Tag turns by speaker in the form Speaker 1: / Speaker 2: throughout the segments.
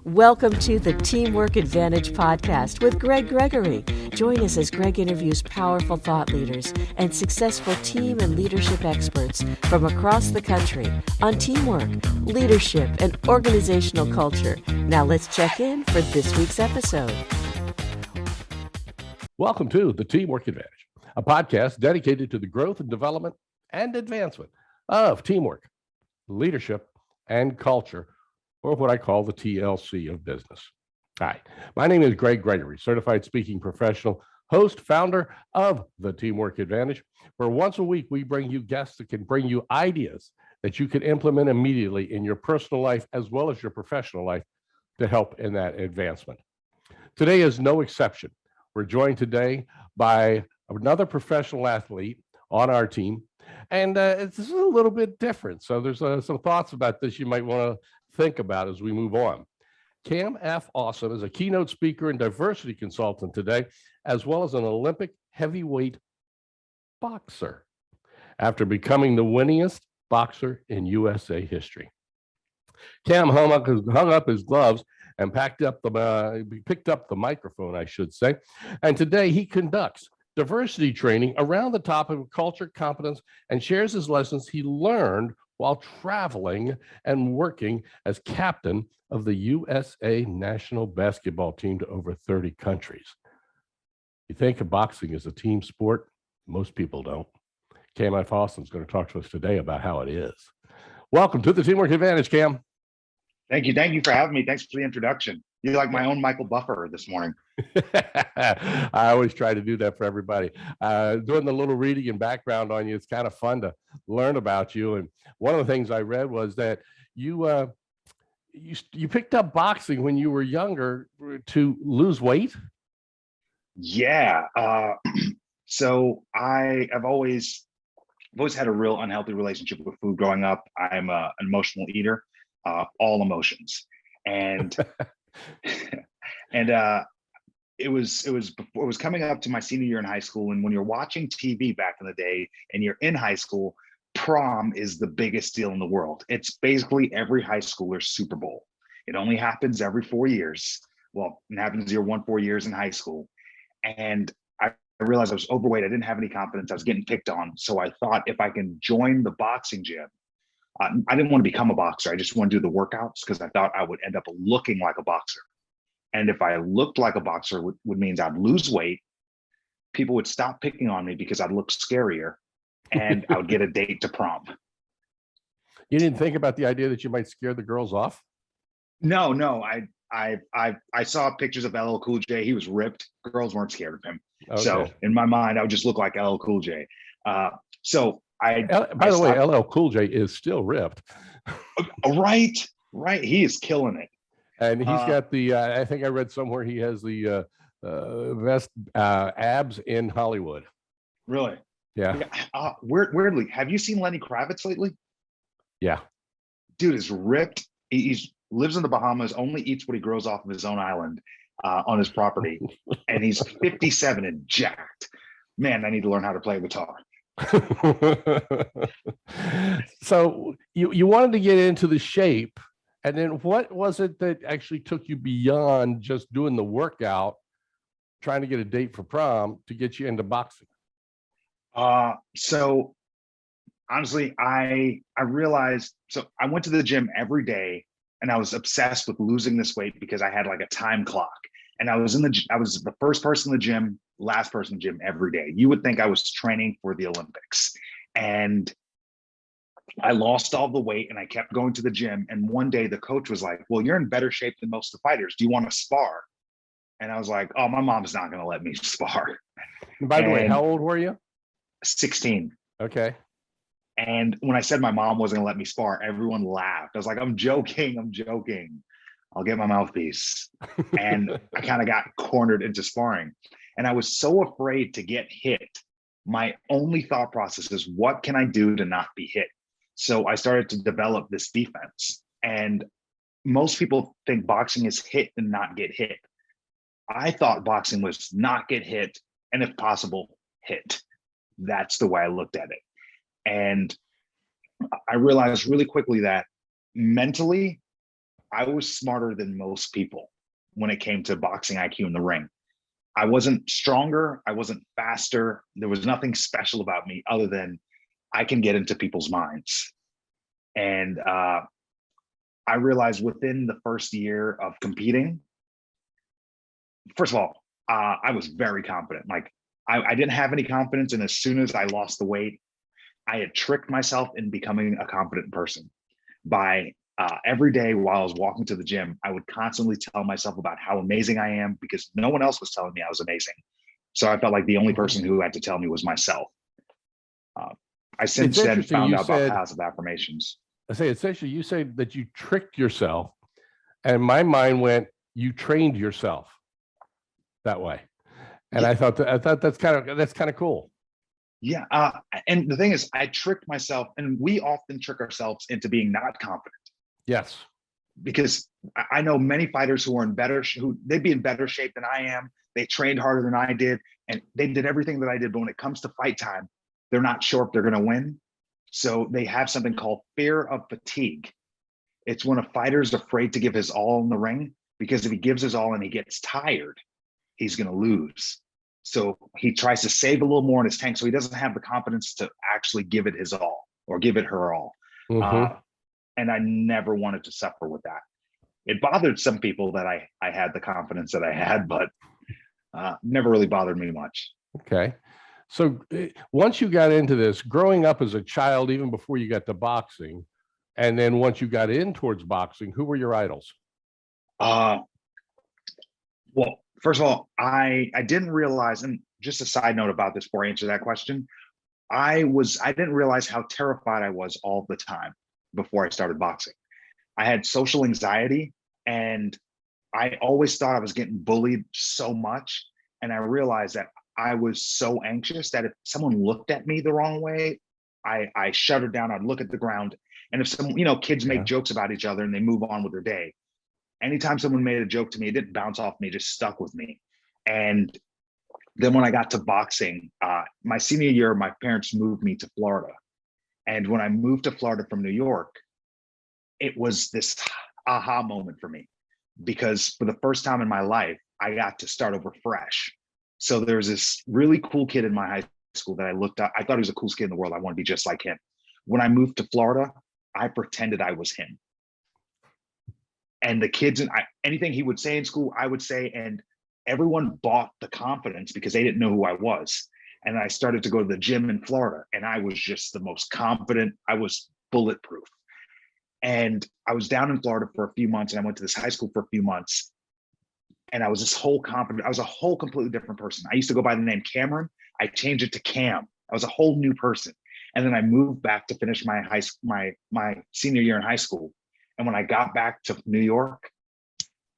Speaker 1: Welcome to the Teamwork Advantage podcast with Greg Gregory. Join us as Greg interviews powerful thought leaders and successful team and leadership experts from across the country on teamwork, leadership, and organizational culture. Now let's check in for this week's episode.
Speaker 2: Welcome to the Teamwork Advantage, a podcast dedicated to the growth and development and advancement of teamwork, leadership, and culture, or what I call the TLC of business. Hi, my name is Greg Gregory, certified speaking professional, host, founder of the Teamwork Advantage, where once a week we bring you guests that can bring you ideas that you can implement immediately in your personal life as well as your professional life to help in that advancement. Today is no exception. We're joined today by another professional athlete on our team, and this is a little bit different. So there's some thoughts about this you might want to think about as we move on. Cam F. Awesome is a keynote speaker and diversity consultant today, as well as an Olympic heavyweight boxer, after becoming the winningest boxer in USA history. Cam hung up his gloves and picked up the microphone, I should say, and today he conducts diversity training around the topic of culture, competence, and shares his lessons he learned while traveling and working as captain of the USA national basketball team to over 30 countries. You think of boxing as a team sport? Most people don't. Cam F. Awesome is going to talk to us today about how it is. Welcome to the Teamwork Advantage, Cam.
Speaker 3: Thank you. Thank you for having me. Thanks for the introduction. You're like my own Michael Buffer this morning.
Speaker 2: I always try to do that for everybody. Doing the little reading and background on you, it's kind of fun to learn about you. And one of the things I read was that you picked up boxing when you were younger to lose weight.
Speaker 3: Yeah. So I've always had a real unhealthy relationship with food growing up. I'm an emotional eater, all emotions, and it was coming up to my senior year in high school. And when you're watching TV back in the day and you're in high school, prom is the biggest deal in the world. It's basically every high schooler's Super Bowl. It only happens every 4 years. Well, it happens your 4 years in high school. And I realized I was overweight. I didn't have any confidence. I was getting picked on. So I thought if I can join the boxing gym, I didn't want to become a boxer. I just want to do the workouts because I thought I would end up looking like a boxer. And if I looked like a boxer, would means I'd lose weight. People would stop picking on me because I'd look scarier, and I would get a date to prom.
Speaker 2: You didn't think about the idea that you might scare the girls off?
Speaker 3: No. I saw pictures of LL Cool J. He was ripped. Girls weren't scared of him. Okay. So in my mind, I would just look like LL Cool J. By the way, LL Cool J is still ripped. Right. He is killing it.
Speaker 2: And he's got the, I think I read somewhere he has the best abs in Hollywood.
Speaker 3: Really?
Speaker 2: Yeah.
Speaker 3: Weirdly, have you seen Lenny Kravitz lately?
Speaker 2: Yeah.
Speaker 3: Dude is ripped. He lives in the Bahamas, only eats what he grows off of his own island on his property. And he's 57 and jacked. Man, I need to learn how to play guitar.
Speaker 2: So you wanted to get into the shape. And then what was it that actually took you beyond just doing the workout, trying to get a date for prom to get you into boxing?
Speaker 3: So honestly, I realized, so I went to the gym every day and I was obsessed with losing this weight because I had like a time clock. And I was the first person in the gym, last person in the gym every day. You would think I was training for the Olympics. And I lost all the weight and I kept going to the gym. And one day the coach was like, well, you're in better shape than most of the fighters. Do you want to spar? And I was like, oh, my mom's not going to let me spar.
Speaker 2: By the way, how old were you?
Speaker 3: 16.
Speaker 2: Okay.
Speaker 3: And when I said my mom wasn't going to let me spar, everyone laughed. I was like, I'm joking. I'll get my mouthpiece. And I kind of got cornered into sparring. And I was so afraid to get hit. My only thought process is, what can I do to not be hit? So I started to develop this defense. And most people think boxing is hit and not get hit. I thought boxing was not get hit, and if possible, hit. That's the way I looked at it. And I realized really quickly that mentally, I was smarter than most people when it came to boxing IQ in the ring. I wasn't stronger. I wasn't faster. There was nothing special about me other than I can get into people's minds. And I realized within the first year of competing, first of all, I was very confident. Like I didn't have any confidence. And as soon as I lost the weight, I had tricked myself in becoming a confident person by every day while I was walking to the gym, I would constantly tell myself about how amazing I am because no one else was telling me I was amazing. So I felt like the only person who had to tell me was myself. I since then found out about positive affirmations.
Speaker 2: I say, essentially, you say that you tricked yourself, and my mind went, you trained yourself that way. And I thought that's kind of cool.
Speaker 3: Yeah. And the thing is, I tricked myself, and we often trick ourselves into being not confident.
Speaker 2: Yes.
Speaker 3: Because I know many fighters who are they'd be in better shape than I am. They trained harder than I did, and they did everything that I did. But when it comes to fight time, they're not sure if they're going to win. So they have something called fear of fatigue. It's when a fighter's afraid to give his all in the ring, because if he gives his all and he gets tired, he's going to lose. So he tries to save a little more in his tank, so he doesn't have the confidence to actually give it his all or give it her all. And I never wanted to suffer with that. It bothered some people that I had the confidence that I had, but never really bothered me much.
Speaker 2: Okay. So once you got into this, growing up as a child, even before you got to boxing, and then once you got in towards boxing, who were your idols?
Speaker 3: Well, first of all, I didn't realize, and just a side note about this before I answer that question, I didn't realize how terrified I was all the time before I started boxing. I had social anxiety, and I always thought I was getting bullied so much. And I realized that I was so anxious that if someone looked at me the wrong way, I shut down. I'd look at the ground. And if some, kids make jokes about each other and they move on with their day. Anytime someone made a joke to me, it didn't bounce off me, it just stuck with me. And then when I got to boxing, my senior year, my parents moved me to Florida. And when I moved to Florida from New York, it was this aha moment for me, because for the first time in my life, I got to start over fresh. So there's this really cool kid in my high school that I looked up. I thought he was the coolest kid in the world. I want to be just like him. When I moved to Florida, I pretended I was him. And the kids, and anything he would say in school, I would say, and everyone bought the confidence because they didn't know who I was. And I started to go to the gym in Florida, and I was just the most confident. I was bulletproof. And I was down in Florida for a few months, and I went to this high school for a few months. And I was this whole confident. I was a whole completely different person. I used to go by the name Cameron. I changed it to Cam. I was a whole new person. And then I moved back to finish my my senior year in high school. And when I got back to New York,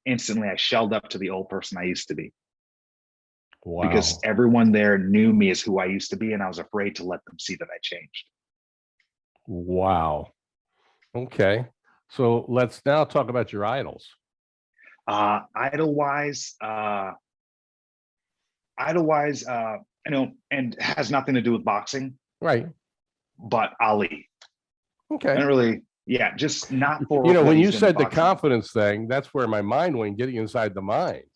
Speaker 3: instantly I shelled up to the old person I used to be. Wow. Because everyone there knew me as who I used to be, and I was afraid to let them see that I changed.
Speaker 2: Wow. Okay. So let's now talk about your idols.
Speaker 3: Idol-wise, and has nothing to do with boxing.
Speaker 2: Right.
Speaker 3: But Ali.
Speaker 2: Okay.
Speaker 3: And really, yeah, just not for.
Speaker 2: When you said the confidence thing, that's where my mind went, getting inside the minds.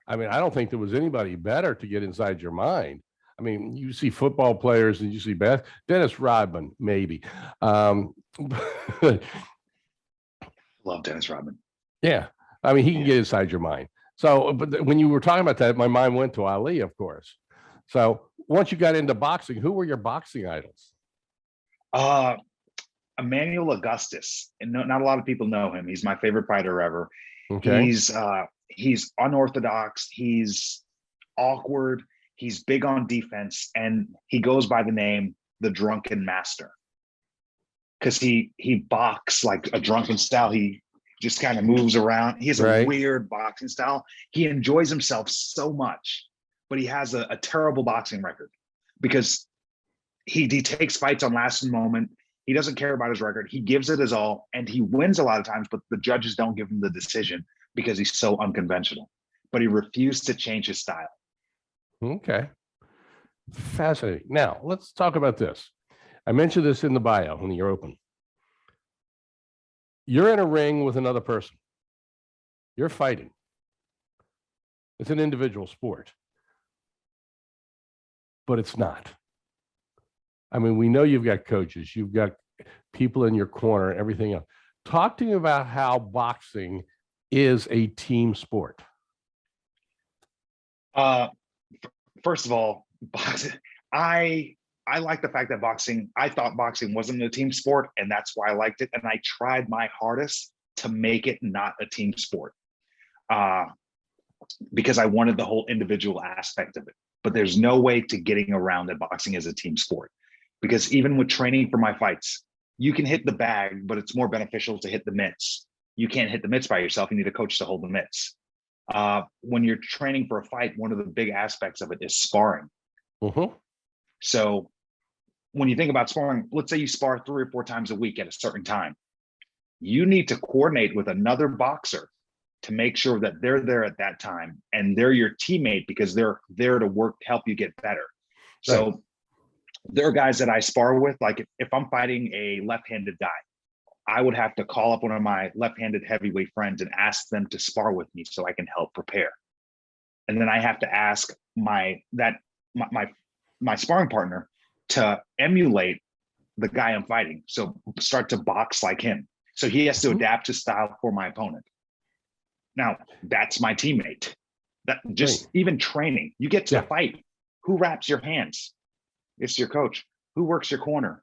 Speaker 2: I mean, I don't think there was anybody better to get inside your mind. I mean, you see football players and you see Dennis Rodman, maybe.
Speaker 3: Love Dennis Rodman.
Speaker 2: Yeah. I mean, he can get inside your mind. So, but when you were talking about that, my mind went to Ali, of course. So once you got into boxing, who were your boxing idols?
Speaker 3: Emmanuel Augustus. And not a lot of people know him. He's my favorite fighter ever.
Speaker 2: Okay.
Speaker 3: He's unorthodox. He's awkward. He's big on defense. And he goes by the name, the Drunken Master. Because he boxes like a drunken style. He just kind of moves around. He has a weird boxing style. He enjoys himself so much, but he has a terrible boxing record because he takes fights on last moment. He doesn't care about his record. He gives it his all, and he wins a lot of times, but the judges don't give him the decision because he's so unconventional. But he refused to change his style.
Speaker 2: Okay. Fascinating. Now, let's talk about this. I mentioned this in the bio when you're open. You're in a ring with another person. You're fighting. It's an individual sport, but it's not. I mean, we know you've got coaches, you've got people in your corner, and everything else. Talk to me about how boxing is a team sport.
Speaker 3: First of all, boxing, I like the fact that I thought boxing wasn't a team sport, and that's why I liked it. And I tried my hardest to make it not a team sport, because I wanted the whole individual aspect of it. But there's no way to getting around that boxing is a team sport, because even with training for my fights, you can hit the bag, but it's more beneficial to hit the mitts. You can't hit the mitts by yourself. You need a coach to hold the mitts. When you're training for a fight, one of the big aspects of it is sparring.
Speaker 2: Mm-hmm.
Speaker 3: So when you think about sparring, let's say you spar 3 or 4 times a week at a certain time. You need to coordinate with another boxer to make sure that they're there at that time and they're your teammate, because they're there to work, help you get better. Right. So there are guys that I spar with, like if I'm fighting a left-handed guy, I would have to call up one of my left-handed heavyweight friends and ask them to spar with me so I can help prepare. And then I have to ask my sparring partner to emulate the guy I'm fighting. So start to box like him. So he has to adapt his style for my opponent. Now, that's my teammate. That just even training, you get to the fight. Who wraps your hands? It's your coach. Who works your corner?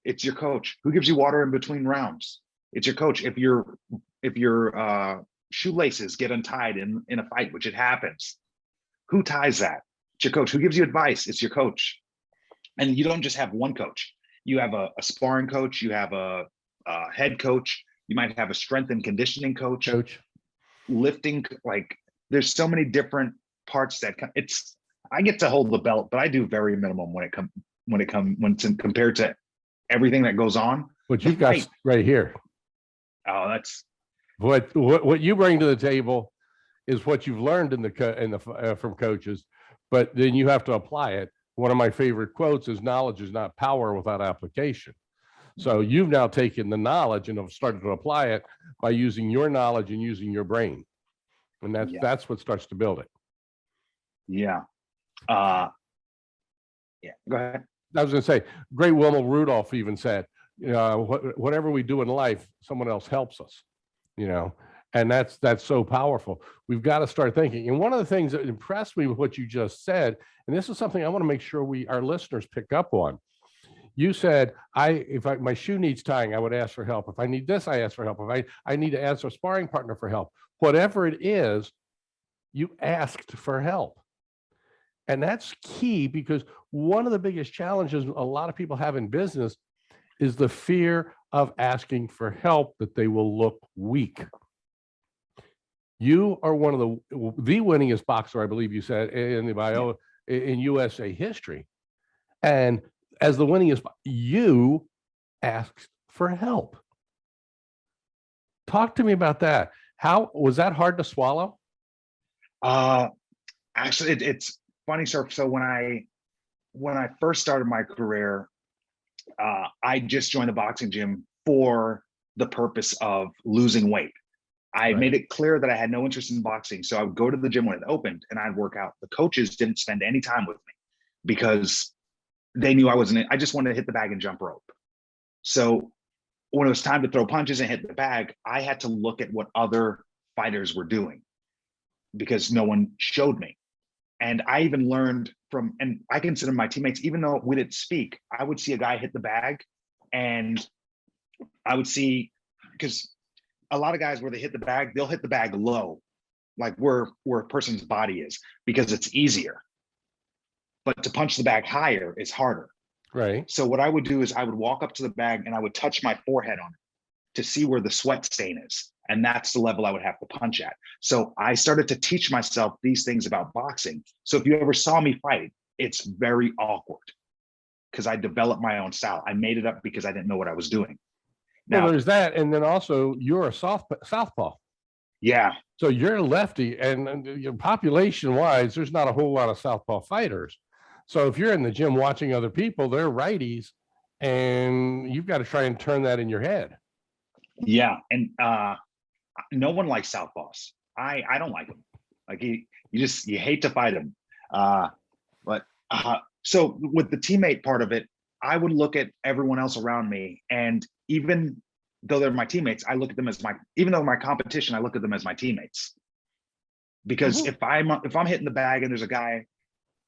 Speaker 3: It's your coach. Who gives you water in between rounds? It's your coach. If your shoelaces get untied in a fight, which it happens, who ties that? It's your coach. Who gives you advice? It's your coach. And you don't just have one coach. You have a sparring coach. You have a head coach. You might have a strength and conditioning coach. Lifting, like there's so many different parts that I get to hold the belt, but I do very minimum when it's compared to everything that goes on.
Speaker 2: What you've got right here.
Speaker 3: Oh, that's
Speaker 2: what you bring to the table is what you've learned from coaches, but then you have to apply it. One of my favorite quotes is, "Knowledge is not power without application." So you've now taken the knowledge and have started to apply it by using your knowledge and using your brain. And that's what starts to build it.
Speaker 3: Yeah. Go ahead.
Speaker 2: I was going to say, great Wilma Rudolph even said, whatever we do in life, someone else helps us, and that's so powerful. We've got to start thinking. And one of the things that impressed me with what you just said, and this is something I want to make sure our listeners pick up on. You said, if my shoe needs tying, I would ask for help. If I need this, I ask for help. If I need to ask a sparring partner for help, whatever it is, you asked for help. And that's key, because one of the biggest challenges a lot of people have in business is the fear of asking for help, that they will look weak. You are one of the winningest boxer, I believe you said, in the bio in USA history. And as the winningest, you asked for help. Talk to me about that. How was that hard to swallow?
Speaker 3: Actually, it's funny, sir. So when I first started my career, I just joined the boxing gym for the purpose of losing weight. I made it clear that I had no interest in boxing. So I would go to the gym when it opened and I'd work out. The coaches didn't spend any time with me because they knew I just wanted to hit the bag and jump rope. So when it was time to throw punches and hit the bag, I had to look at what other fighters were doing because no one showed me. And I even learned and I consider my teammates, even though we didn't speak, I would see a guy hit the bag and I would see, because a lot of guys where they hit the bag, they'll hit the bag low, like where a person's body is, because it's easier. But to punch the bag higher is harder.
Speaker 2: Right.
Speaker 3: So what I would do is I would walk up to the bag and I would touch my forehead on it to see where the sweat stain is. And that's the level I would have to punch at. So I started to teach myself these things about boxing. So if you ever saw me fight, it's very awkward because I developed my own style. I made it up because I didn't know what I was doing.
Speaker 2: Now, there's that. And then also you're a southpaw.
Speaker 3: Yeah.
Speaker 2: So you're a lefty, and population wise, there's not a whole lot of southpaw fighters. So if you're in the gym watching other people, they're righties, and you've got to try and turn that in your head.
Speaker 3: Yeah. And no one likes southpaws. I don't like them. Like you hate to fight them. But so with the teammate part of it, I would look at everyone else around me, and even though they're my teammates, I look at them as even though my competition, I look at them as my teammates. Because if I'm hitting the bag and there's a guy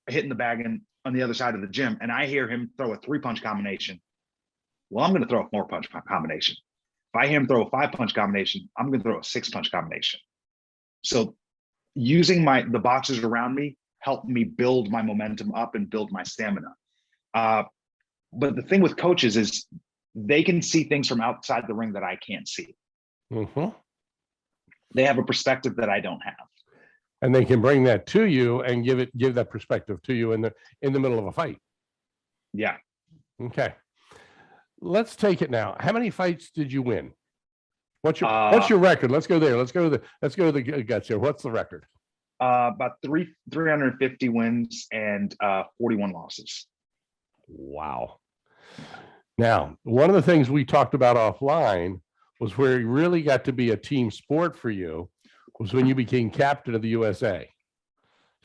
Speaker 3: hitting the bag on the other side of the gym, and I hear him throw a 3-punch combination, well, I'm going to throw a 4-punch combination. If I hear him throw a 5-punch combination, I'm going to throw a 6-punch combination. So using the boxers around me helped me build my momentum up and build my stamina. But the thing with coaches is they can see things from outside the ring that I can't see. They have a perspective that I don't have.
Speaker 2: And they can bring that to you and give that perspective to you in the middle of a fight.
Speaker 3: Yeah.
Speaker 2: Okay. Let's take it now. How many fights did you win? What's your record? Let's go there. Let's go to the guts here. What's the record?
Speaker 3: About 350 wins and 41 losses.
Speaker 2: Wow. Now, one of the things we talked about offline was where it really got to be a team sport for you was when you became captain of the USA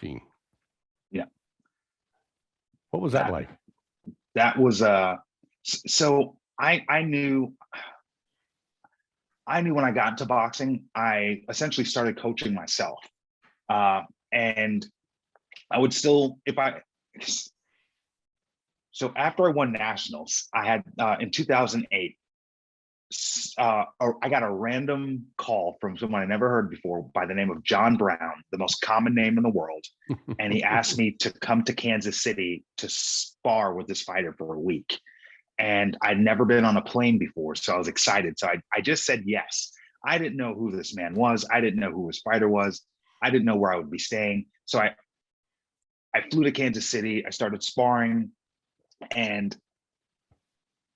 Speaker 2: team.
Speaker 3: Yeah.
Speaker 2: What was that like?
Speaker 3: That was so I knew when I got into boxing, I essentially started coaching myself. And I would still, so after I won nationals, I had in 2008, I got a random call from someone I never heard before by the name of John Brown, the most common name in the world. And he asked me to come to Kansas City to spar with this fighter for a week. And I'd never been on a plane before, so I was excited. So I just said yes. I didn't know who this man was. I didn't know who his fighter was. I didn't know where I would be staying. So I flew to Kansas City. I started sparring, and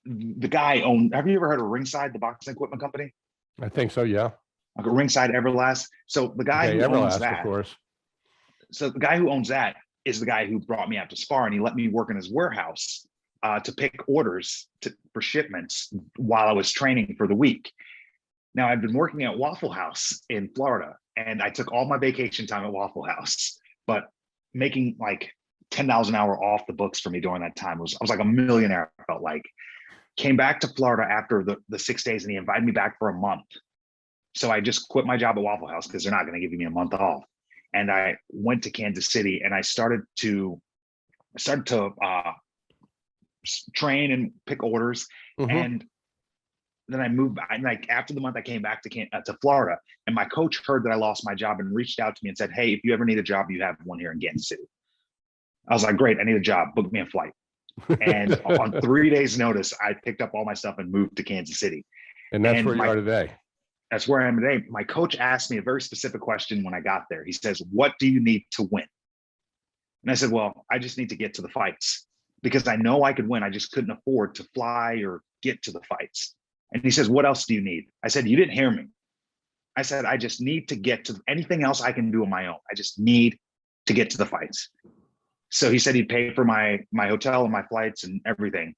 Speaker 3: the guy have you ever heard of Ringside, the boxing equipment company?
Speaker 2: I think so, yeah.
Speaker 3: Like Ringside Everlast. So the guy who owns that,
Speaker 2: of course.
Speaker 3: So the guy who owns that is the guy who brought me out to spar, and he let me work in his warehouse to pick orders for shipments while I was training for the week. Now, I've been working at Waffle House in Florida, and I took all my vacation time at Waffle House, but making like $10 an hour off the books for me during that time I was like a millionaire. I felt like. Came back to Florida after the 6 days, and he invited me back for a month. So I just quit my job at Waffle House because they're not going to give me a month off. And I went to Kansas City, and I started to train and pick orders. And then I moved back. Like after the month, I came back to Florida, and my coach heard that I lost my job and reached out to me and said, "Hey, if you ever need a job, you have one here in Kansas City." I was like, "Great, I need a job. Book me a flight." And on 3 days' notice, I picked up all my stuff and moved to Kansas City.
Speaker 2: And that's where you are today.
Speaker 3: That's where I am today. My coach asked me a very specific question when I got there. He says, "What do you need to win?" And I said, "Well, I just need to get to the fights because I know I could win. I just couldn't afford to fly or get to the fights." And he says, "What else do you need?" I said, "You didn't hear me. I said, I just need to get to anything else I can do on my own. I just need to get to the fights." So he said he'd pay for my hotel and my flights and everything.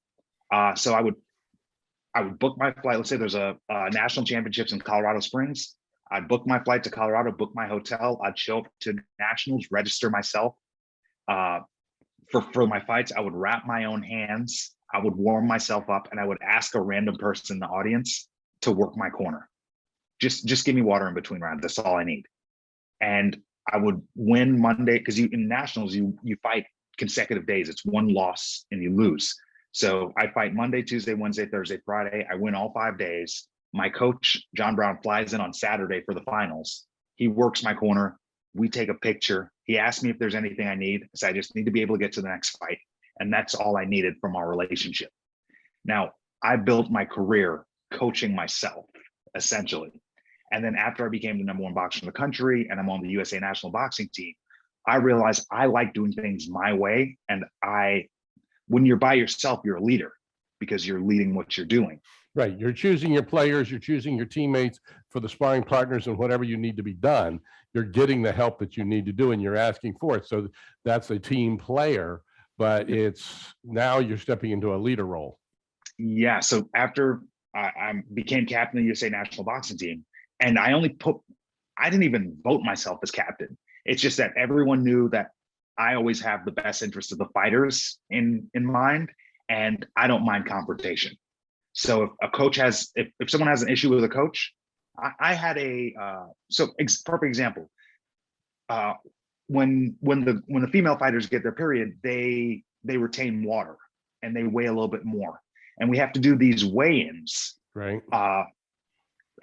Speaker 3: So I would book my flight. Let's say there's a national championships in Colorado Springs. I'd book my flight to Colorado, book my hotel. I'd show up to nationals, register myself for my fights. I would wrap my own hands. I would warm myself up, and I would ask a random person in the audience to work my corner. Just give me water in between rounds. That's all I need. And I would win Monday because in nationals you fight consecutive days. It's one loss and you lose. So I fight Monday, Tuesday, Wednesday, Thursday, Friday. I win all 5 days. My coach, John Brown, flies in on Saturday for the finals. He works my corner. We take a picture. He asked me if there's anything I need. I said, I just need to be able to get to the next fight. And that's all I needed from our relationship. Now, I built my career coaching myself, essentially. And then after I became the #1 boxer in the country and I'm on the USA national boxing team, I realized I like doing things my way. And when you're by yourself, you're a leader because you're leading what you're doing.
Speaker 2: Right. You're choosing your players, you're choosing your teammates for the sparring partners and whatever you need to be done. You're getting the help that you need to do and you're asking for it. So that's a team player, but now you're stepping into a leader role.
Speaker 3: Yeah. So after I became captain of the USA national boxing team, And I didn't even vote myself as captain. It's just that everyone knew that I always have the best interest of the fighters in mind, and I don't mind confrontation. So if a coach if someone has an issue with a coach, I had perfect example. When the female fighters get their period, they retain water and they weigh a little bit more, and we have to do these weigh-ins
Speaker 2: Right.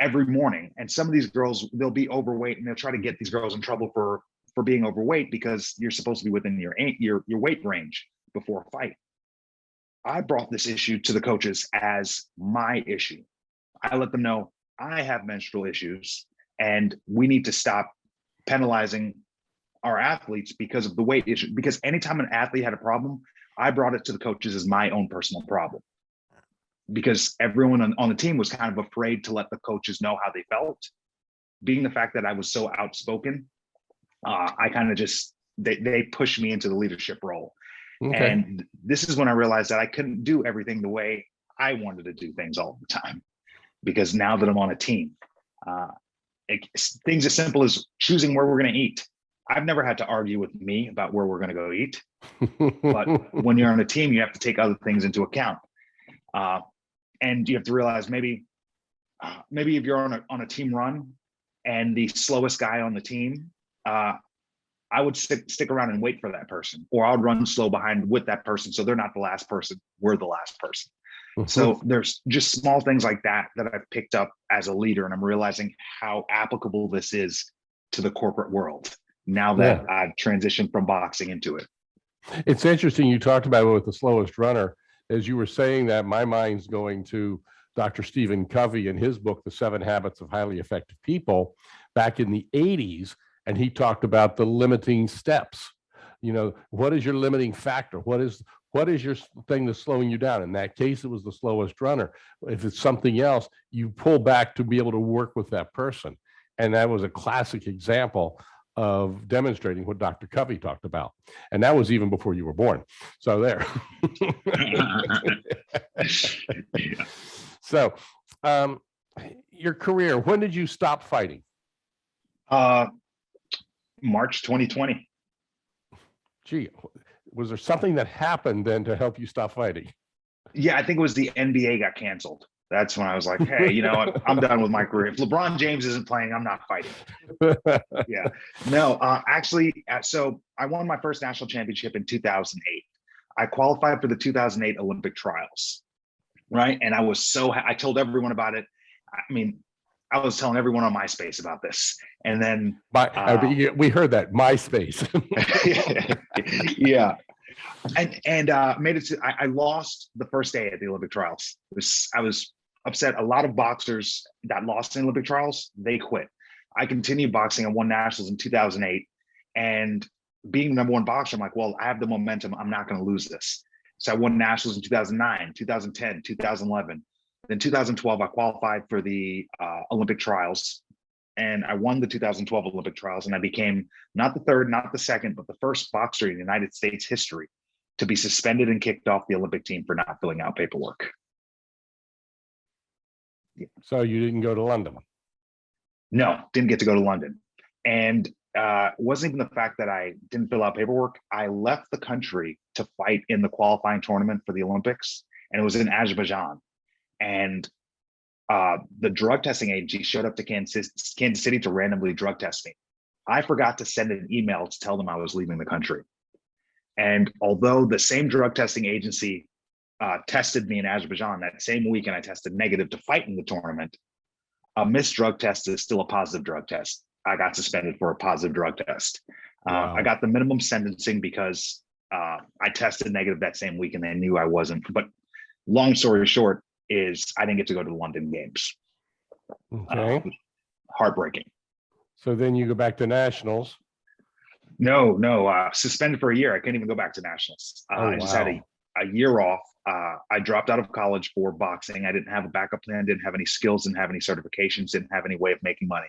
Speaker 3: every morning. And some of these girls, they'll be overweight, and they'll try to get these girls in trouble for being overweight, because you're supposed to be within your weight range before a fight. I brought this issue to the coaches as my issue. I let them know I have menstrual issues and we need to stop penalizing our athletes because of the weight issue. Because anytime an athlete had a problem, I brought it to the coaches as my own personal problem. Because everyone on the team was kind of afraid to let the coaches know how they felt. Being the fact that I was so outspoken, I kind of they pushed me into the leadership role.
Speaker 2: Okay.
Speaker 3: And this is when I realized that I couldn't do everything the way I wanted to do things all the time. Because now that I'm on a team, things as simple as choosing where we're going to eat. I've never had to argue with me about where we're going to go eat. But when you're on a team, you have to take other things into account. And you have to realize maybe if you're on a team run and the slowest guy on the team, I would stick around and wait for that person, or I would run slow behind with that person. So they're not the last person, we're the last person. So there's just small things like that I've picked up as a leader. And I'm realizing how applicable this is to the corporate world now that I've transitioned from boxing into it.
Speaker 2: It's interesting you talked about it with the slowest runner. As you were saying that, my mind's going to Dr. Stephen Covey in his book, The 7 Habits of Highly Effective People, back in the 80s. And he talked about the limiting steps. You know, what is your limiting factor? What is your thing that's slowing you down? In that case, it was the slowest runner. If it's something else, you pull back to be able to work with that person. And that was a classic example of demonstrating what Dr. Covey talked about. And that was even before you were born. So there. So your career, when did you stop fighting?
Speaker 3: March 2020.
Speaker 2: Gee, was there something that happened then to help you stop fighting?
Speaker 3: Yeah, I think it was the NBA got canceled. That's when I was like, hey, you know what? I'm done with my career. If LeBron James isn't playing, I'm not fighting. Yeah. No, actually, so I won my first national championship in 2008. I qualified for the 2008 Olympic trials, right? And I was I told everyone about it. I mean, I was telling everyone on MySpace about this. And then
Speaker 2: we heard that, MySpace.
Speaker 3: Yeah. And made it to, I lost the first day at the Olympic trials. I was upset. A lot of boxers that lost in Olympic trials, they quit. I continued boxing. I won nationals in 2008. And being the number one boxer, I'm like, well, I have the momentum. I'm not going to lose this. So I won nationals in 2009, 2010, 2011. Then 2012, I qualified for the Olympic trials, and I won the 2012 Olympic trials, and I became not the third, not the second, but the first boxer in United States history to be suspended and kicked off the Olympic team for not filling out paperwork.
Speaker 2: So you didn't go to London?
Speaker 3: No, didn't get to go to London. And it wasn't even the fact that I didn't fill out paperwork. I left the country to fight in the qualifying tournament for the Olympics, and it was in Azerbaijan. And the drug testing agency showed up to Kansas City to randomly drug test me. I forgot to send an email to tell them I was leaving the country. And although the same drug testing agency tested me in Azerbaijan that same week, and I tested negative to fight in the tournament, a missed drug test is still a positive drug test. I got suspended for a positive drug test.
Speaker 2: Wow.
Speaker 3: I got the minimum sentencing because I tested negative that same week and they knew I wasn't. But long story short is I didn't get to go to the London Games.
Speaker 2: Okay.
Speaker 3: Heartbreaking.
Speaker 2: So then you go back to nationals.
Speaker 3: No, suspended for a year. I couldn't even go back to nationals. I just had a year off. I dropped out of college for boxing. I didn't have a backup plan, didn't have any skills, didn't have any certifications, didn't have any way of making money.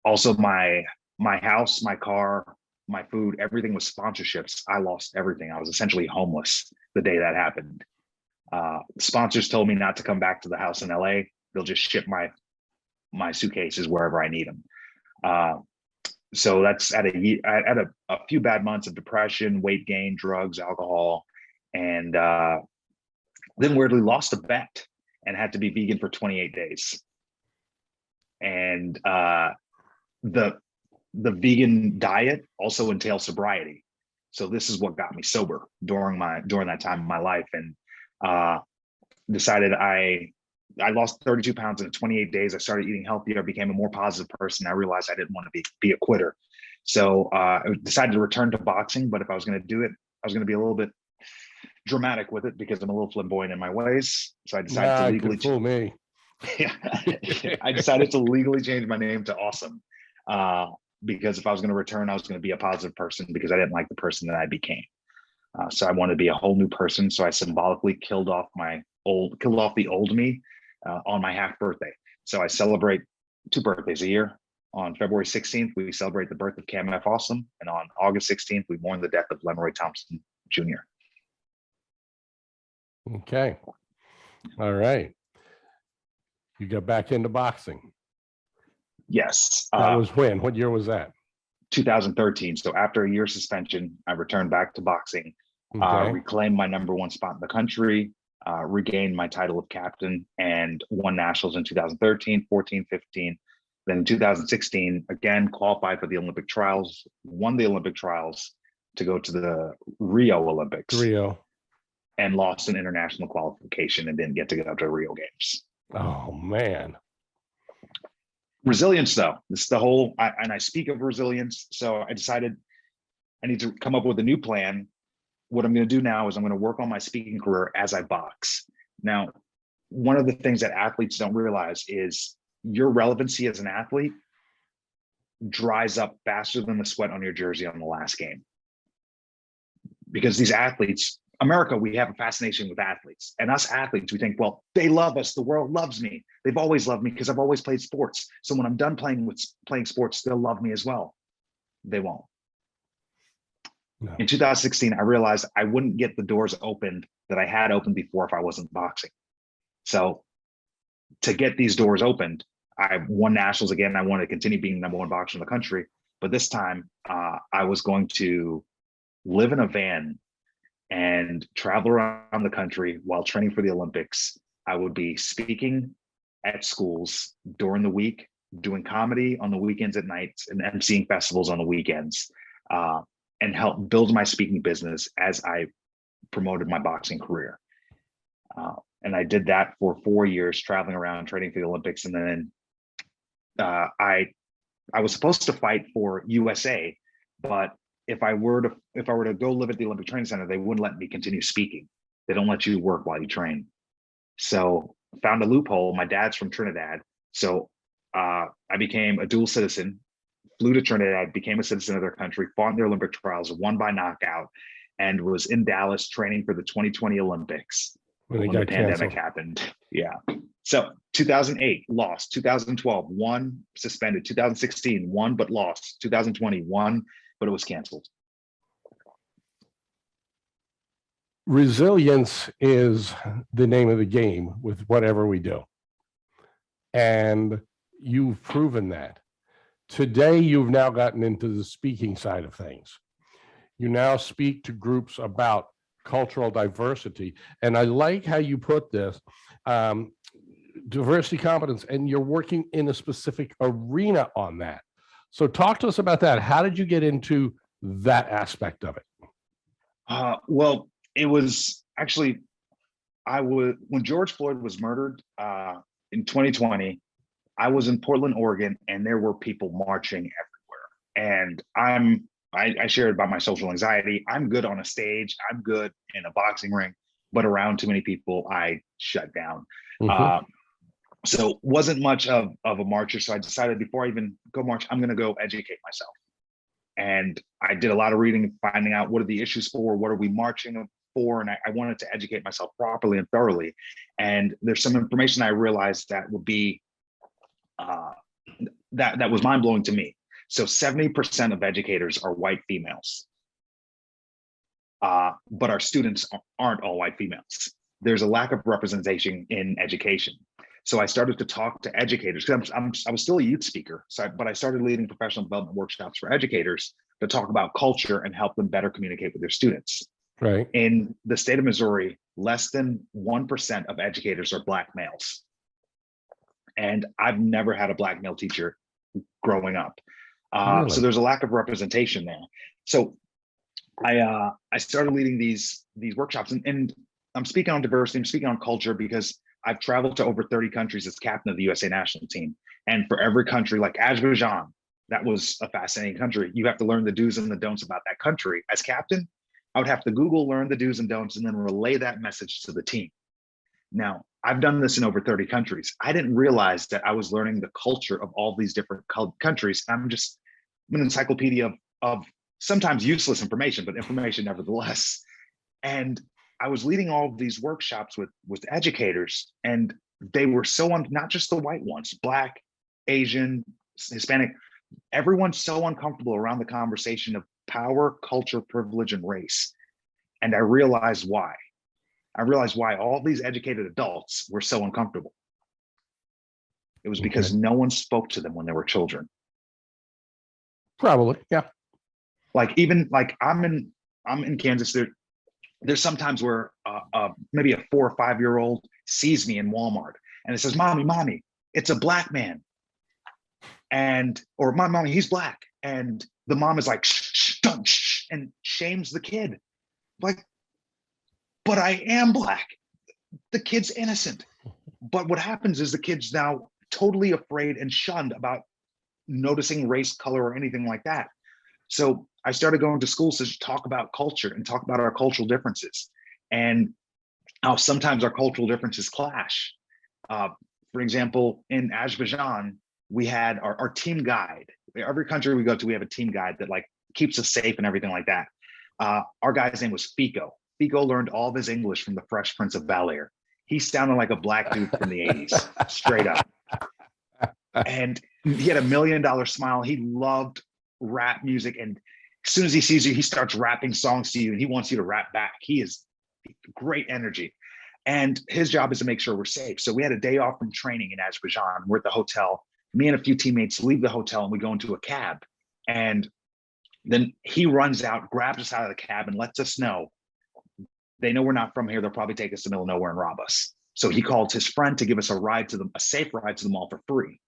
Speaker 3: Also, my house, my car, my food, everything was sponsorships. I lost everything. I was essentially homeless the day that happened. Sponsors told me not to come back to the house in LA. They'll just ship my my suitcases wherever I need them. So that's at a few bad months of depression, weight gain, drugs, alcohol, and then weirdly lost a bet and had to be vegan for 28 days. And the vegan diet also entails sobriety. So this is what got me sober during that time of my life, and decided I lost 32 pounds in 28 days. I started eating healthier. I became a more positive person. I realized I didn't want to be a quitter. So I decided to return to boxing, but if I was going to do it, I was going to be a little bit dramatic with it because I'm a little flamboyant in my ways. So I decided to legally
Speaker 2: fool me.
Speaker 3: I decided to legally change my name to Awesome. Because if I was going to return, I was going to be a positive person because I didn't like the person that I became. So I wanted to be a whole new person. So I symbolically killed off the old me on my half birthday. So I celebrate 2 birthdays a year. On February 16th, we celebrate the birth of Cam F. Awesome. And on August 16th, we mourn the death of Lemuroy Thompson Jr.
Speaker 2: Okay. All right. You got back into boxing.
Speaker 3: Yes.
Speaker 2: That was when? What year was that?
Speaker 3: 2013. So after a year suspension, I returned back to boxing, reclaimed my #1 spot in the country, regained my title of captain, and won nationals in 2013, 14, 15. Then in 2016, again, qualified for the Olympic trials, won the Olympic trials to go to the Rio Olympics. And lost an international qualification and didn't get to go to Rio Games.
Speaker 2: Oh, man.
Speaker 3: Resilience, though, this is the whole, and I speak of resilience. So I decided I need to come up with a new plan. What I'm going to do now is I'm going to work on my speaking career as I box. Now, one of the things that athletes don't realize is your relevancy as an athlete dries up faster than the sweat on your jersey on the last game. Because these athletes, America, we have a fascination with athletes, and us athletes, we think, well, they love us. The world loves me. They've always loved me because I've always played sports. So when I'm done playing sports, they'll love me as well. They won't. No. In 2016, I realized I wouldn't get the doors opened that I had opened before if I wasn't boxing. So to get these doors opened, I won nationals again. I wanted to continue being the #1 boxer in the country, but this time I was going to live in a van and travel around the country while training for the Olympics. I would be speaking at schools during the week, doing comedy on the weekends at nights, and emceeing festivals on the weekends, and help build my speaking business as I promoted my boxing career. And I did that for 4 years, traveling around, training for the Olympics. And then I was supposed to fight for USA, but if I were to go live at the Olympic Training Center, they wouldn't let me continue speaking. They don't let you work while you train. So found a loophole. My dad's from Trinidad. So I became a dual citizen, flew to Trinidad, became a citizen of their country, fought in their Olympic trials, won by knockout, and was in Dallas training for the 2020 Olympics when the pandemic happened. Yeah. So 2008, lost. 2012, won, suspended. 2016, won, but lost. 2020, won, but it was canceled.
Speaker 2: Resilience is the name of the game with whatever we do. And you've proven that. Today, you've now gotten into the speaking side of things. You now speak to groups about cultural diversity. And I like how you put this, diversity, competence, and you're working in a specific arena on that. So talk to us about that. How did you get into that aspect of it?
Speaker 3: Well, it was actually, when George Floyd was murdered in 2020, I was in Portland, Oregon, and there were people marching everywhere. And I shared about my social anxiety. I'm good on a stage. I'm good in a boxing ring, but around too many people, I shut down. Mm-hmm. So wasn't much of a marcher. So I decided before I even go march, I'm going to go educate myself. And I did a lot of reading, finding out what are the issues for, what are we marching for? And I wanted to educate myself properly and thoroughly. And there's some information I realized that would be, that was mind blowing to me. So 70% of educators are white females, but our students aren't all white females. There's a lack of representation in education. So I started to talk to educators because I was still a youth speaker. But I started leading professional development workshops for educators to talk about culture and help them better communicate with their students.
Speaker 2: Right.
Speaker 3: In the state of Missouri, less than 1% of educators are Black males. And I've never had a Black male teacher growing up.
Speaker 2: Really?
Speaker 3: So there's a lack of representation there. So I started leading these workshops, and I'm speaking on diversity, I'm speaking on culture, because I've traveled to over 30 countries as captain of the USA national team. And for every country, like Azerbaijan, that was a fascinating country. You have to learn the do's and the don'ts about that country. As captain, I would have to Google, learn the do's and don'ts, and then relay that message to the team. Now, I've done this in over 30 countries. I didn't realize that I was learning the culture of all these different countries. I'm an encyclopedia of sometimes useless information, but information nevertheless. And I was leading all of these workshops with educators, and they were not just the white ones, Black, Asian, Hispanic, everyone's so uncomfortable around the conversation of power, culture, privilege, and race. And I realized why. I realized why all these educated adults were so uncomfortable. It was because no one spoke to them when they were children.
Speaker 2: Probably, yeah.
Speaker 3: Like I'm in Kansas. There's sometimes where maybe a 4 or 5 year old sees me in Walmart and it says, "Mommy, it's a Black man," or "My mommy, he's Black," and the mom is like, "Shh, don't shh," and shames the kid. Like, but I am Black. The kid's innocent. But what happens is the kid's now totally afraid and shunned about noticing race, color, or anything like that. So I started going to schools to talk about culture and talk about our cultural differences and how sometimes our cultural differences clash. For example, in Azerbaijan, we had our team guide. Every country we go to, we have a team guide that like keeps us safe and everything like that. Our guy's name was Fico. Fico learned all of his English from the Fresh Prince of Bel-Air. He sounded like a Black dude from the 80s, straight up. And he had $1 million smile. He loved rap music. And as soon as he sees you, he starts rapping songs to you and he wants you to rap back. He is great energy. And his job is to make sure we're safe. So we had a day off from training in Azerbaijan. We're at the hotel. Me and a few teammates leave the hotel and we go into a cab. And then he runs out, grabs us out of the cab and lets us know they know we're not from here. They'll probably take us to the middle of nowhere and rob us. So he called his friend to give us a safe ride to the mall for free.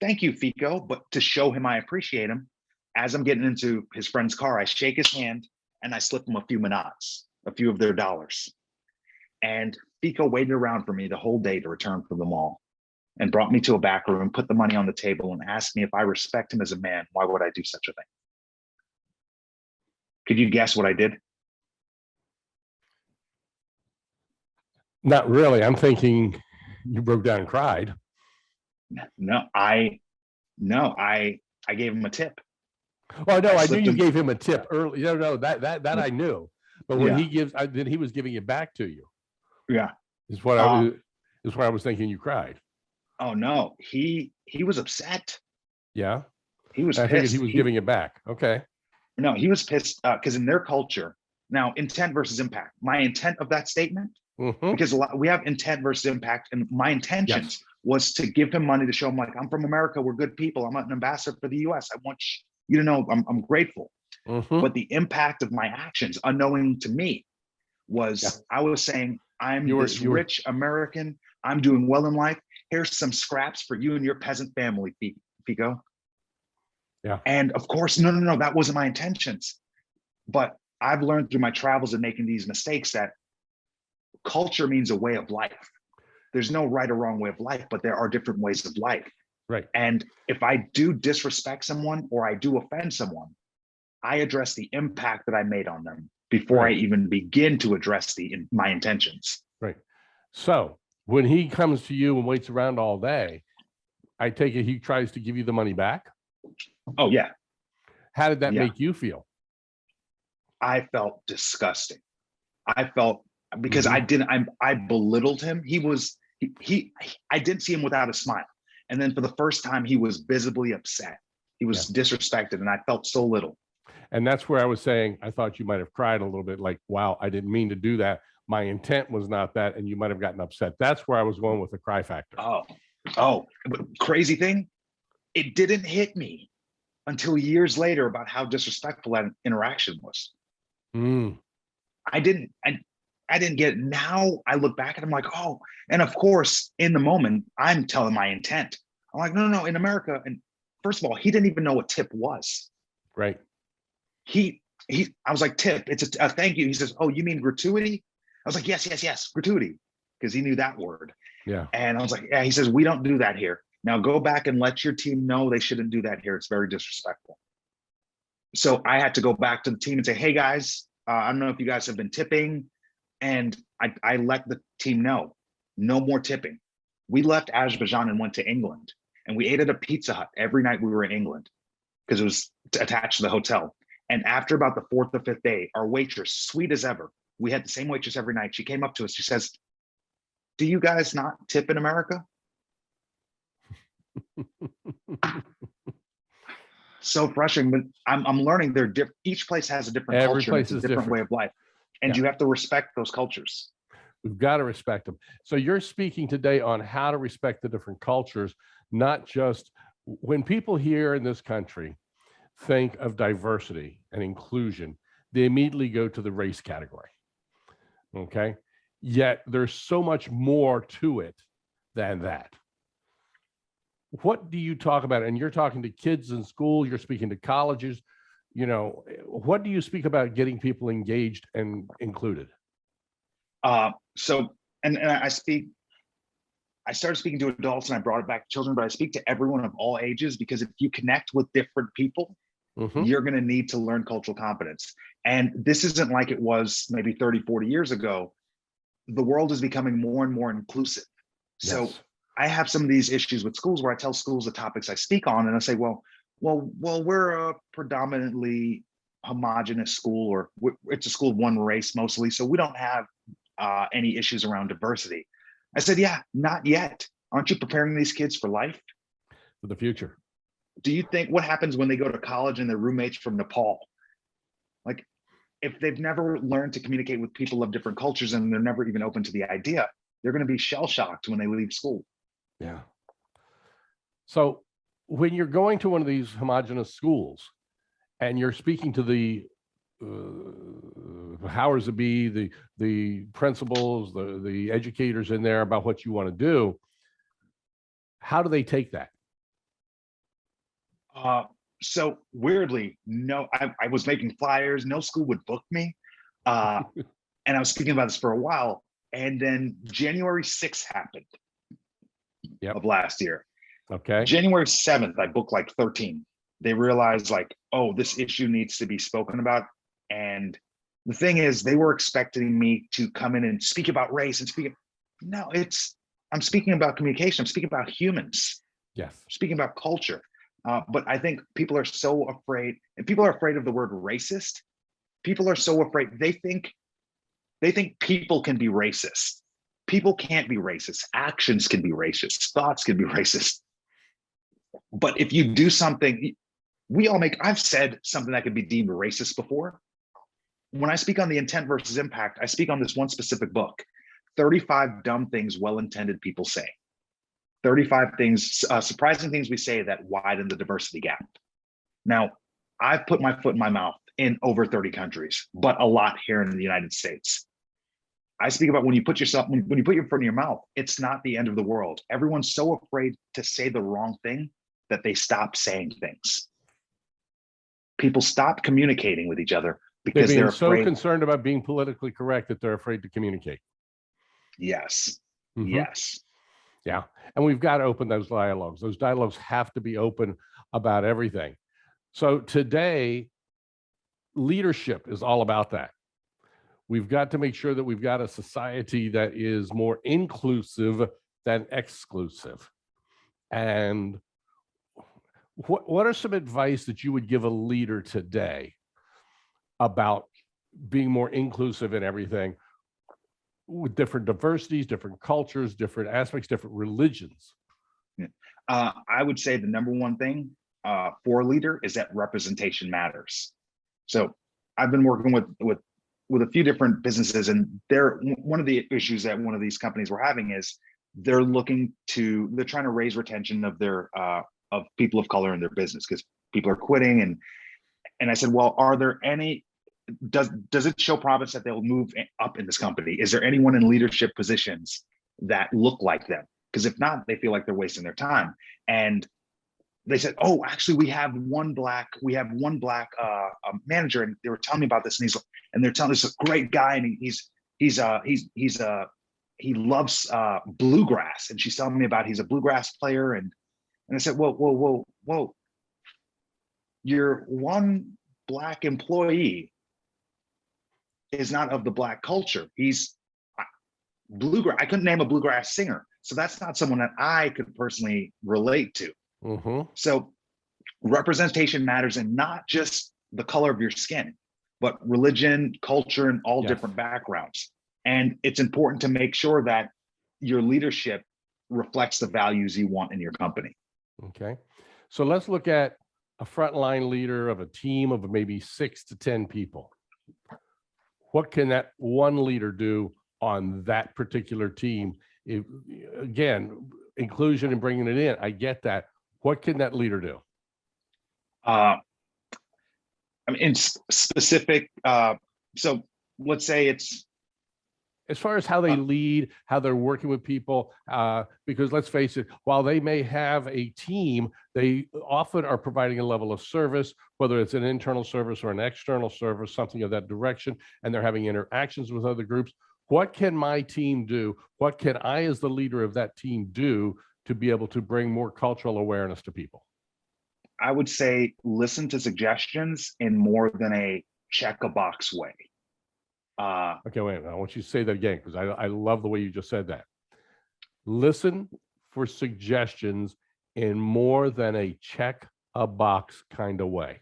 Speaker 3: Thank you, Fico. But to show him I appreciate him, as I'm getting into his friend's car, I shake his hand and I slip him a few manats, a few of their dollars. And Fico waited around for me the whole day to return from the mall and brought me to a back room, put the money on the table and asked me if I respect him as a man, why would I do such a thing? Could you guess what I did?
Speaker 2: Not really. I'm thinking you broke down and cried.
Speaker 3: No, I gave him a tip.
Speaker 2: Oh no, I knew you gave him a tip early. No, that I knew. But when then he was giving it back to you.
Speaker 3: Yeah,
Speaker 2: is what I was thinking. You cried.
Speaker 3: Oh no, he was upset.
Speaker 2: Yeah,
Speaker 3: he was.
Speaker 2: I figured he was giving it back. Okay.
Speaker 3: No, he was pissed because in their culture, now intent versus impact. My intent of that statement, because we have intent versus impact, and my intentions was to give him money to show him like, I'm from America, we're good people. I'm an ambassador for the US. I want you to know I'm grateful. But the impact of my actions, unknowing to me, was I was saying, I'm this rich American, I'm doing well in life. Here's some scraps for you and your peasant family, Fico.
Speaker 2: Yeah.
Speaker 3: And of course, no, that wasn't my intentions. But I've learned through my travels and making these mistakes that culture means a way of life. There's no right or wrong way of life, but there are different ways of life.
Speaker 2: Right.
Speaker 3: And if I do disrespect someone or I do offend someone, I address the impact that I made on them before I even begin to address my intentions.
Speaker 2: Right. So when he comes to you and waits around all day, I take it he tries to give you the money back?
Speaker 3: Oh, yeah.
Speaker 2: How did that make you feel?
Speaker 3: I felt disgusting. I felt, because I belittled him. I didn't see him without a smile. And then for the first time, he was visibly upset. He was disrespected, and I felt so little.
Speaker 2: And that's where I was saying, I thought you might have cried a little bit, like, wow, I didn't mean to do that. My intent was not that, and you might have gotten upset. That's where I was going with the cry factor.
Speaker 3: Oh, but crazy thing, it didn't hit me until years later about how disrespectful that interaction was. I didn't get it. Now I look back and I'm like, oh, and of course, in the moment, I'm telling my intent. I'm like, no, in America, and first of all, he didn't even know what tip was.
Speaker 2: Right.
Speaker 3: I was like, tip, it's a thank you. He says, oh, you mean gratuity? I was like, yes, gratuity, because he knew that word.
Speaker 2: Yeah.
Speaker 3: And I was like, yeah, he says, we don't do that here. Now go back and let your team know they shouldn't do that here. It's very disrespectful. So I had to go back to the team and say, hey guys, I don't know if you guys have been tipping. And I let the team know, no more tipping. We left Azerbaijan and went to England, and we ate at a Pizza Hut every night we were in England because it was attached to the hotel. And after about the 4th or 5th day, our waitress, sweet as ever, we had the same waitress every night. She came up to us. She says, do you guys not tip in America? So frustrating, but I'm learning they're different. Each place has a different culture, it's a different way of life. And you have to respect those cultures.
Speaker 2: We've got to respect them. So you're speaking today on how to respect the different cultures, not just when people here in this country think of diversity and inclusion, they immediately go to the race category. Okay. Yet there's so much more to it than that. What do you talk about? And you're talking to kids in school, you're speaking to colleges, what do you speak about getting people engaged and included?
Speaker 3: So I started speaking to adults and I brought it back to children, but I speak to everyone of all ages, because if you connect with different people, you're going to need to learn cultural competence. And this isn't like it was maybe 30, 40 years ago. The world is becoming more and more inclusive. So I have some of these issues with schools where I tell schools the topics I speak on, and I say, well, we're a predominantly homogenous school, or it's a school of one race mostly, so we don't have any issues around diversity. I said, yeah, not yet. Aren't you preparing these kids for life?
Speaker 2: For the future.
Speaker 3: Do you think what happens when they go to college and their roommates from Nepal? Like, if they've never learned to communicate with people of different cultures and they're never even open to the idea, they're going to be shell-shocked when they leave school.
Speaker 2: Yeah. So when you're going to one of these homogenous schools and you're speaking to the powers that be, the principals, the educators in there about what you want to do, how do they take that?
Speaker 3: So weirdly, no, I was making flyers. No school would book me. And I was speaking about this for a while. And then January 6th happened of last year.
Speaker 2: Okay.
Speaker 3: January 7th, I booked like 13. They realized like, oh, this issue needs to be spoken about. And the thing is, they were expecting me to come in and speak about race and no, I'm speaking about communication. I'm speaking about humans.
Speaker 2: Yes.
Speaker 3: I'm speaking about culture. But I think people are so afraid, and people are afraid of the word racist. People are so afraid. They think people can be racist. People can't be racist. Actions can be racist. Thoughts can be racist. But if you do something, I've said something that could be deemed racist before. When I speak on the intent versus impact, I speak on this one specific book, 35 dumb things well-intended people say. 35 things, surprising things we say that widen the diversity gap. Now, I've put my foot in my mouth in over 30 countries, but a lot here in the United States. I speak about when you put your foot in your mouth, it's not the end of the world. Everyone's so afraid to say the wrong thing that they stop saying things. People stop communicating with each other because they're afraid.
Speaker 2: So concerned about being politically correct that they're afraid to communicate.
Speaker 3: Yes.
Speaker 2: Mm-hmm.
Speaker 3: Yes.
Speaker 2: Yeah. And we've got to open those dialogues. Those dialogues have to be open about everything. So today, leadership is all about that. We've got to make sure that we've got a society that is more inclusive than exclusive. And what are some advice that you would give a leader today about being more inclusive in everything, with different diversities, different cultures, different aspects, different religions?
Speaker 3: I would say the number one thing for a leader is that representation matters. So I've been working with with a few different businesses, and one of the issues that one of these companies were having is they're trying to raise retention of their of people of color in their business because people are quitting. And I said, well, are there any, does it show promise that they'll move up in this company? Is there anyone in leadership positions that look like them? Because if not, they feel like they're wasting their time. And they said, oh, actually, we have one black manager, and they were telling me about this, and they're telling us a great guy, and he loves bluegrass, and she's telling me about he's a bluegrass player, and I said, whoa, your one black employee is not of the black culture. He's bluegrass. I couldn't name a bluegrass singer, so that's not someone that I could personally relate to. So representation matters, and not just the color of your skin, but religion, culture, and all different backgrounds. And it's important to make sure that your leadership reflects the values you want in your company.
Speaker 2: Okay. So let's look at a frontline leader of a team of maybe 6 to 10 people. What can that one leader do on that particular team? Again, inclusion and bringing it in, I get that. What can that leader do?
Speaker 3: I mean, in specific, so let's say it's,
Speaker 2: as far as how they lead, how they're working with people, because let's face it, while they may have a team, they often are providing a level of service, whether it's an internal service or an external service, something of that direction, and they're having interactions with other groups. What can my team do? What can I, as the leader of that team, do to be able to bring more cultural awareness to people?
Speaker 3: I would say listen to suggestions in more than a check a box way.
Speaker 2: Okay, wait a minute. I want you to say that again, because I love the way you just said that. Listen for suggestions in more than a check a box kind of way.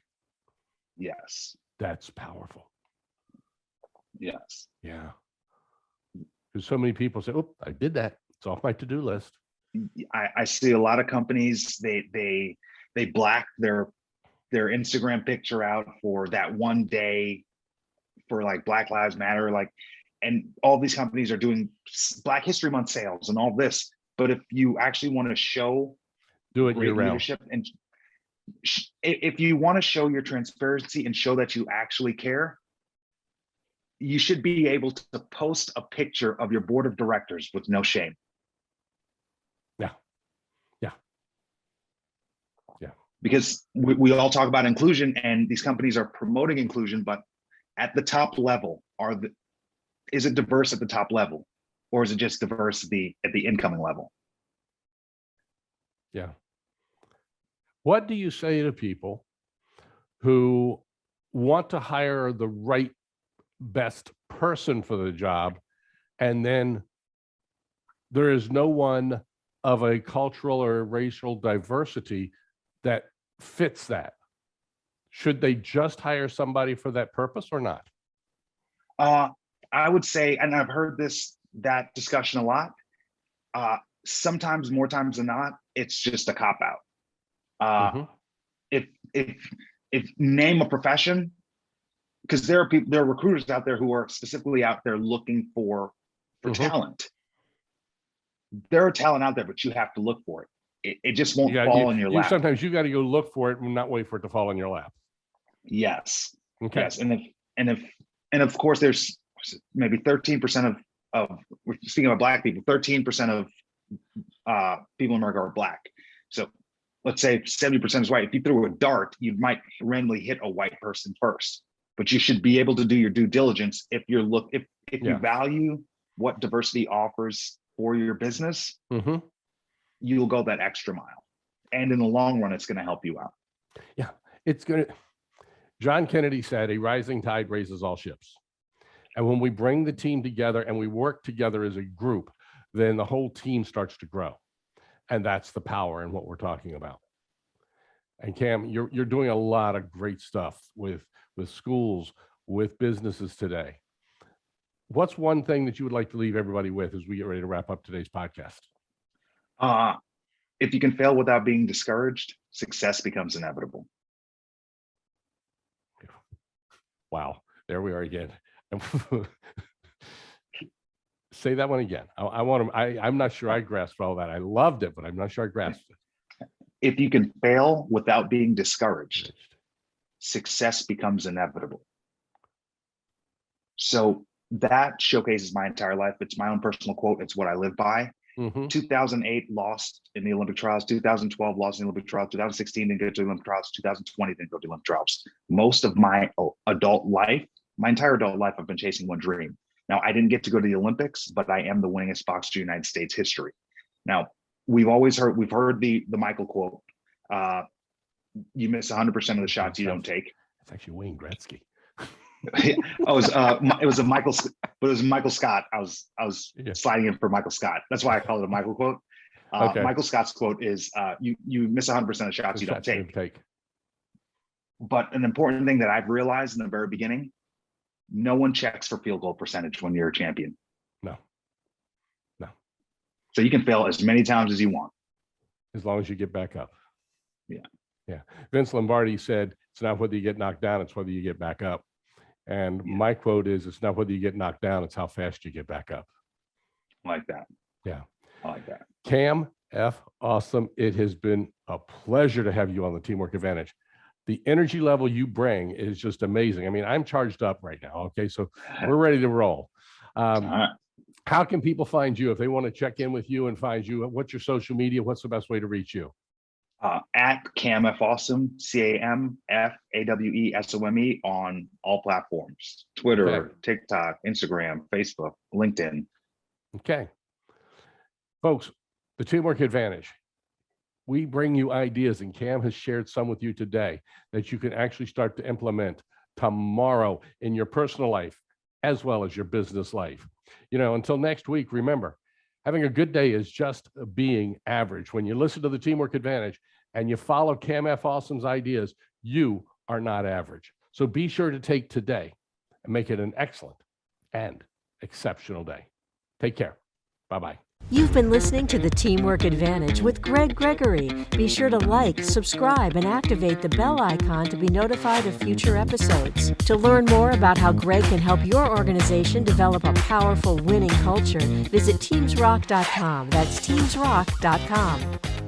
Speaker 3: Yes.
Speaker 2: That's powerful.
Speaker 3: Yes.
Speaker 2: Yeah. Because so many people say, oh, I did that. It's off my to-do list.
Speaker 3: I see a lot of companies, they black their Instagram picture out for that one day for like Black Lives Matter, and all these companies are doing Black History Month sales and all this. But if you actually want to show
Speaker 2: great
Speaker 3: leadership, and if you want to show your transparency and show that you actually care, you should be able to post a picture of your board of directors with no shame. Because we all talk about inclusion, and these companies are promoting inclusion, but at the top level, is it diverse at the top level, or is it just diversity at the incoming level?
Speaker 2: Yeah. What do you say to people who want to hire the right best person for the job, and then there is no one of a cultural or racial diversity that fits that? Should they just hire somebody for that purpose or not?
Speaker 3: I would say, and I've heard that discussion a lot. Sometimes, more times than not, it's just a cop out. If name a profession, because there are recruiters out there who are specifically out there looking for talent. There are talent out there, but you have to look for it. It just won't fall in your lap.
Speaker 2: Sometimes you got to go look for it and not wait for it to fall in your lap.
Speaker 3: Yes.
Speaker 2: Okay.
Speaker 3: Yes. And of course, there's maybe 13% of we're speaking about Black people, 13% of people in America are Black. So let's say 70% is white. If you threw a dart, you might randomly hit a white person first. But you should be able to do your due diligence if you value what diversity offers for your business. You'll go that extra mile, and in the long run, it's going to help you out.
Speaker 2: Yeah, it's going to. John Kennedy said, "A rising tide raises all ships," and when we bring the team together and we work together as a group, then the whole team starts to grow, and that's the power in what we're talking about. And Cam, you're doing a lot of great stuff with schools, with businesses today. What's one thing that you would like to leave everybody with as we get ready to wrap up today's podcast?
Speaker 3: If you can fail without being discouraged, success becomes inevitable.
Speaker 2: Wow, there we are again. Say that one again. I'm not sure I grasped all that. I loved it, but I'm not sure I grasped it.
Speaker 3: If you can fail without being discouraged, success becomes inevitable. So that showcases my entire life. It's my own personal quote. It's what I live by. 2008 lost in the Olympic trials, 2012 lost in the Olympic trials, 2016 didn't go to the Olympic trials, 2020 didn't go to the Olympic trials. Most of my adult life, my entire adult life, I've been chasing one dream. Now, I didn't get to go to the Olympics, but I am the winningest boxer in United States history. We've heard the Michael quote, you miss 100% of the shots you don't take.
Speaker 2: It's actually Wayne Gretzky.
Speaker 3: It was Michael Scott. I was sliding in for Michael Scott. That's why I call it a Michael quote. Michael Scott's quote is, you miss 100% of the shots you don't take. But an important thing that I've realized in the very beginning, no one checks for field goal percentage when you're a champion.
Speaker 2: No.
Speaker 3: So you can fail as many times as you want.
Speaker 2: As long as you get back up.
Speaker 3: Yeah.
Speaker 2: Vince Lombardi said, it's not whether you get knocked down, it's whether you get back up. And my quote is, it's not whether you get knocked down, it's how fast you get back up.
Speaker 3: I like that.
Speaker 2: Yeah.
Speaker 3: I like that.
Speaker 2: Cam F. Awesome. It has been a pleasure to have you on the Teamwork Advantage. The energy level you bring is just amazing. I mean, I'm charged up right now. Okay. So we're ready to roll. How can people find you if they want to check in with you and find you? What's your social media? What's the best way to reach you?
Speaker 3: At CamFAwesome, CamFAwesome on all platforms, Twitter, TikTok, Instagram, Facebook, LinkedIn.
Speaker 2: Okay. Folks, the Teamwork Advantage. We bring you ideas, and Cam has shared some with you today that you can actually start to implement tomorrow in your personal life as well as your business life. Until next week, remember, having a good day is just being average. When you listen to the Teamwork Advantage and you follow Cam F. Awesome's ideas, you are not average. So be sure to take today and make it an excellent and exceptional day. Take care. Bye-bye.
Speaker 1: You've been listening to the Teamwork Advantage with Greg Gregory. Be sure to like, subscribe, and activate the bell icon to be notified of future episodes. To learn more about how Greg can help your organization develop a powerful winning culture, visit TeamsRock.com. That's TeamsRock.com.